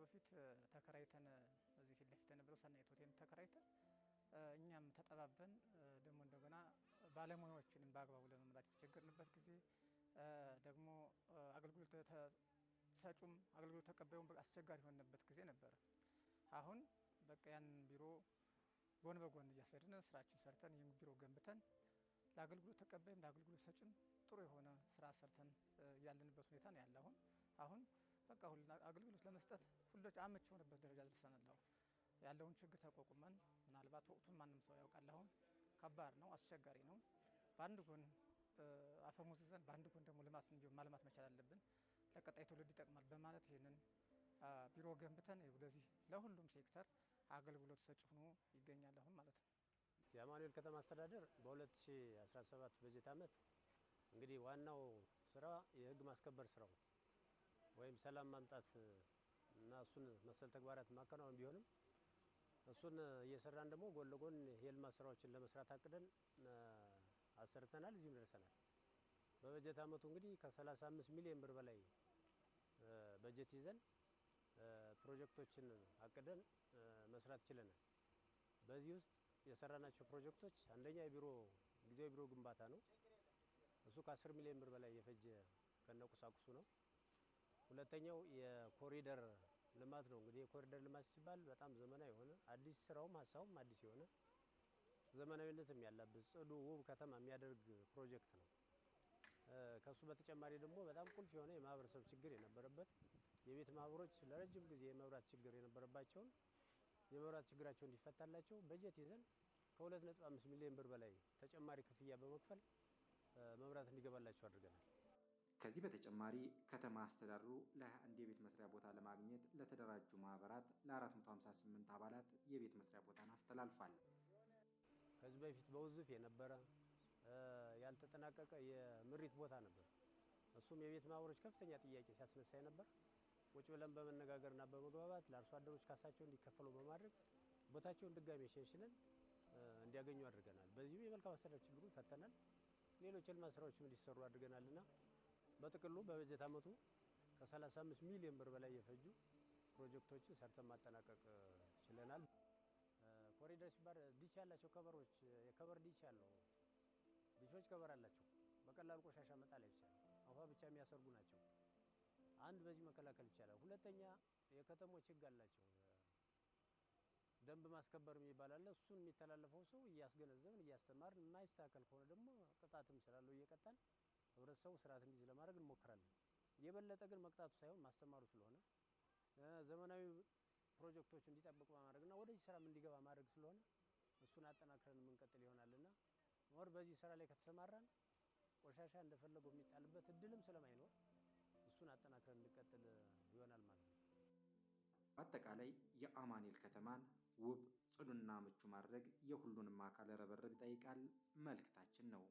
በፊት ተከራይተን እዚህ ፊት ለፊት የነበረው ሰናይት ሆቴል ተከራይተን እኛም ተጠባበን ደግሞ እንደገና ባለሙያዎችንም በአግባቡ ለመምራት የተቸገርንበት ጊዜ ደግሞ አገልግሎት ሰጩም አገልግሎት ተቀባዩም አስቸጋሪ የሆነበት ጊዜ ነበር። አሁን በቃ ያን ቢሮ ጎን በጎን እያሰድን ስራችን ሰርተን ይህን ቢሮ ገንብተን ለአገልግሎት ተቀባይም ለአገልግሎት ሰጭም ጥሩ የሆነ ስራ ሰርተን ያለንበት ሁኔታ ነው ያለ። አሁን በቃ ሁሉ አገልግሎት ለመስጠት ሁሉች አመች የሆነበት ደረጃ ደርሰናል። ያለውን ችግር ተቋቁመን ምናልባት ወቅቱን ማንም ሰው ያውቃል። አሁን ከባድ ነው፣ አስቸጋሪ ነው። በአንድ ጎን አፈሙዝ ይዘን በአንድ ጎን ደግሞ ልማት እንዲሁም ማልማት መቻል አለብን። ለቀጣይ ትውልድ ይጠቅማል በማለት ይሄንን ቢሮ ገንብተን ወደዚህ ለሁሉም ሴክተር አገልግሎት ሰጭ ሆኖ ይገኛል አሁን ማለት ነው። የአማኑኤል ከተማ አስተዳደር በ2017 በጀት ዓመት እንግዲህ ዋናው ስራ የህግ ማስከበር ስራው ወይም ሰላም ማምጣት እና እሱን መሰል ተግባራት ማከናወን ቢሆንም እሱን እየሰራን ደግሞ ጎን ለጎን የልማት ስራዎችን ለመስራት አቅደን አሰርተናል፣ እዚህም ደርሰናል። በበጀት ዓመቱ እንግዲህ ከ35 ሚሊዮን ብር በላይ በጀት ይዘን ፕሮጀክቶችን አቅደን መስራት ችለናል። በዚህ ውስጥ የሰራናቸው ፕሮጀክቶች አንደኛ ጊዜያዊ ቢሮ ግንባታ ነው። እሱ ከ10 ሚሊዮን ብር በላይ የፈጀ ከነቁሳቁሱ ነው። ሁለተኛው የኮሪደር ልማት ነው። እንግዲህ የኮሪደር ልማት ሲባል በጣም ዘመናዊ የሆነ አዲስ ስራውም ሀሳቡም አዲስ የሆነ ዘመናዊነትም ያለበት ጽዱ ውብ ከተማ የሚያደርግ ፕሮጀክት ነው። ከሱ በተጨማሪ ደግሞ በጣም ቁልፍ የሆነ የማህበረሰብ ችግር የነበረበት የቤት ማህበሮች ለረጅም ጊዜ የመብራት ችግር የነበረባቸውን የመብራት ችግራቸው እንዲፈታላቸው በጀት ይዘን ከ2.5 ሚሊዮን ብር በላይ ተጨማሪ ክፍያ በመክፈል መብራት እንዲገባላቸው አድርገናል። ከዚህ በተጨማሪ ከተማ አስተዳደሩ ለ21 የቤት መስሪያ ቦታ ለማግኘት ለተደራጁ ማህበራት ለ458 አባላት የቤት መስሪያ ቦታን አስተላልፏል። ከዚህ በፊት በውዝፍ የነበረ ያልተጠናቀቀ የምሪት ቦታ ነበር። እሱም የቤት ማህበሮች ከፍተኛ ጥያቄ ሲያስነሳ ነበር። ቁጭ ብለን በመነጋገርና በመግባባት ለአርሶ አደሮች ካሳቸው እንዲከፈሉ በማድረግ ቦታቸውን ድጋሜ ሸንሽነን እንዲያገኙ አድርገናል። በዚሁ የመልካም አስተዳደር ችግሩን ፈተናል። ሌሎች የልማት ስራዎችም እንዲሰሩ አድርገናልና በጥቅሉ በበጀት ዓመቱ ከ35 ሚሊዮን ብር በላይ የፈጁ ፕሮጀክቶችን ሰርተን ማጠናቀቅ ችለናል። ኮሪደር ሲባል ዲች ያላቸው ከበሮች የከበር ዲች ያለው ዲሾች ከበር አላቸው። በቀላሉ ቆሻሻ መጣል አይቻልም። ውሃ ብቻ የሚያሰርጉ ናቸው። አንድ በዚህ መከላከል ይቻላል። ሁለተኛ የከተሞች ህግ አላቸው። ደንብ ማስከበር የሚባል አለ። እሱን የሚተላለፈው ሰው እያስገነዘብን እያስተማርን የማይስተካከል ከሆነ ደግሞ ቅጣትም ስላለው እየቀጣን ህብረተሰቡ ስርዓት እንዲይዝ ለማድረግ እንሞክራለን። የበለጠ ግን መቅጣቱ ሳይሆን ማስተማሩ ስለሆነ ዘመናዊ ፕሮጀክቶች እንዲጠብቁ ማድረግና ወደዚህ ስራም እንዲገባ ማድረግ ስለሆነ እሱን አጠናክረን የምንቀጥል ይሆናልና ወር በዚህ ስራ ላይ ከተሰማራን ቆሻሻ እንደፈለገው የሚጣልበት እድልም ስለማይኖር እሱን አጠናክረን እንቀጥል ይሆናል ማለት ነው። አጠቃላይ የአማኑኤል ከተማን ውብ ጽዱና ምቹ ማድረግ የሁሉንም አካል ርብርብ ይጠይቃል መልእክታችን ነው።